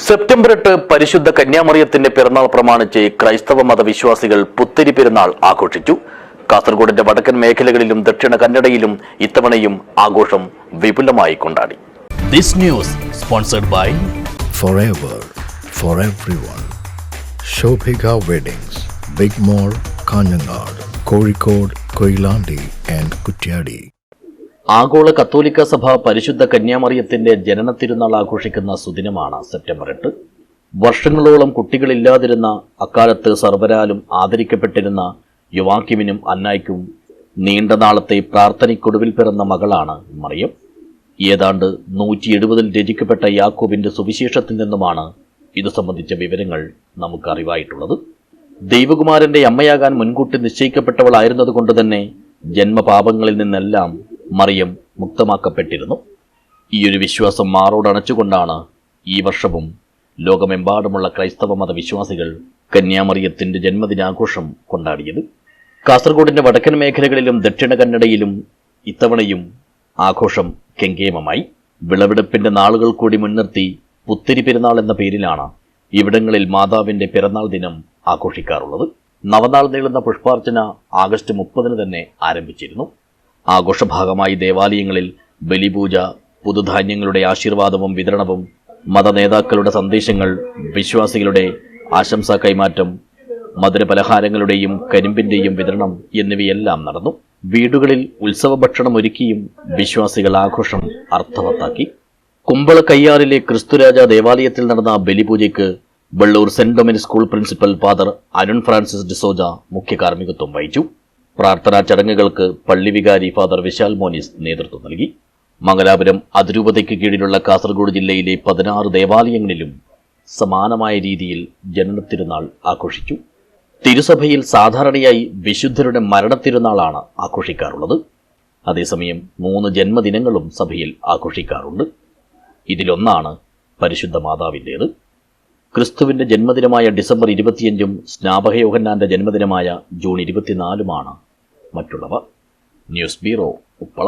September 8 പരിശുദ്ധ കന്യാമറിയത്തിന്റെ പിറന്നാൾ പ്രമാണിച്ച് ക്രൈസ്തവ മതവിശ്വാസികൾ പുത്തരി പെരുന്നാൾ ആഘോഷിച്ചു. കാസർഗോഡിന്റെ വടക്കൻ മേഖലകളിലും ദക്ഷിണ കന്നഡയിലും ഇത്തവണയും ആഘോഷം വിപുലമായി കൊണ്ടാടി. This news sponsored by Forever for everyone. Shobhika Weddings, Big Mall, Kanangad, Kozhikode, Koilandi and Kutyadi. ആഗോള കത്തോലിക്ക സഭ പരിശുദ്ധ കന്യാമറിയത്തിന്റെ ജനന തിരുനാൾ ആഘോഷിക്കുന്ന സുദിനമാണ് സെപ്റ്റംബർ 8. വർഷങ്ങളോളം കുട്ടികളില്ലാതിരുന്ന അക്കാലത്ത് സർവരാലും ആദരിക്കപ്പെട്ടിരുന്ന യുവാക്കിമിനും അന്നായ്ക്കും നീണ്ട നാളത്തെ പ്രാർത്ഥനയ്ക്കൊടുവിൽ പിറന്ന മകളാണ് മറിയം. ഏതാണ്ട് 170 രചിക്കപ്പെട്ട യാക്കോബിന്റെ സുവിശേഷത്തിൽ നിന്നുമാണ് ഇത് സംബന്ധിച്ച വിവരങ്ങൾ നമുക്ക് അറിവായിട്ടുള്ളത്. ദൈവകുമാരന്റെ അമ്മയാകാൻ മുൻകൂട്ടി നിശ്ചയിക്കപ്പെട്ടവളായിരുന്നതുകൊണ്ട് തന്നെ ജന്മപാപങ്ങളിൽ നിന്നെല്ലാം മറിയം മുക്തമാക്കപ്പെട്ടിരുന്നു. ഈയൊരു വിശ്വാസം മാറോടണച്ചുകൊണ്ടാണ് ഈ വർഷവും ലോകമെമ്പാടുമുള്ള ക്രൈസ്തവ മതവിശ്വാസികൾ കന്യാമറിയത്തിന്റെ ജന്മദിനാഘോഷം കൊണ്ടാടിയത്. കാസർഗോഡിന്റെ വടക്കൻ മേഖലകളിലും ദക്ഷിണ കന്നഡയിലും ഇത്തവണയും ആഘോഷം കെങ്കേമമായി. വിളവെടുപ്പിന്റെ നാളുകൾ കൂടി മുൻനിർത്തി പുത്തരി പെരുന്നാൾ എന്ന പേരിലാണ് ഇവിടങ്ങളിൽ മാതാവിന്റെ പിറന്നാൾ ദിനം ആഘോഷിക്കാറുള്ളത്. നവനാൾ നീളുന്ന പുഷ്പാർച്ചന ആഗസ്റ്റ് 30 തന്നെ ആരംഭിച്ചിരുന്നു. ആഘോഷഭാഗമായി ദേവാലയങ്ങളിൽ ബലിപൂജ, പുതുധാന്യങ്ങളുടെ ആശീർവാദവും വിതരണവും, മതനേതാക്കളുടെ സന്ദേശങ്ങൾ, വിശ്വാസികളുടെ ആശംസാ കൈമാറ്റം, മധുരപലഹാരങ്ങളുടെയും കരിമ്പിന്റെയും വിതരണം എന്നിവയെല്ലാം നടന്നു. വീടുകളിൽ ഉത്സവ ഭക്ഷണം ഒരുക്കിയും വിശ്വാസികൾ ആഘോഷം അർത്ഥവത്താക്കി. കുമ്പളക്കയ്യാറിലെ ക്രിസ്തുരാജ ദേവാലയത്തിൽ നടന്ന ബലിപൂജയ്ക്ക് Vellur Saint Dominic School principal father Arun Francis D'Souza മുഖ്യ കാർമ്മികത്വം വഹിച്ചു. പ്രാർത്ഥനാ ചടങ്ങുകൾക്ക് പള്ളി വികാരി ഫാദർ വിശാൽ മോനിസ് നേതൃത്വം നൽകി. മംഗലാപുരം അതിരൂപതയ്ക്ക് കീഴിലുള്ള കാസർഗോഡ് ജില്ലയിലെ 16 ദേവാലയങ്ങളിലും സമാനമായ രീതിയിൽ ജനനത്തിരുനാൾ ആഘോഷിച്ചു. തിരുസഭയിൽ സാധാരണയായി വിശുദ്ധരുടെ മരണത്തിരുനാളാണ് ആഘോഷിക്കാറുള്ളത്. അതേസമയം 3 ജന്മദിനങ്ങളും സഭയിൽ ആഘോഷിക്കാറുണ്ട്. ഇതിലൊന്നാണ് പരിശുദ്ധ മാതാവിൻ്റേത്. ക്രിസ്തുവിന്റെ ജന്മദിനമായ ഡിസംബർ 25 സ്നാപക യോഹന്നാന്റെ ജന്മദിനമായ ജൂൺ 24 മറ്റുള്ളവ. News bureau, Uppala.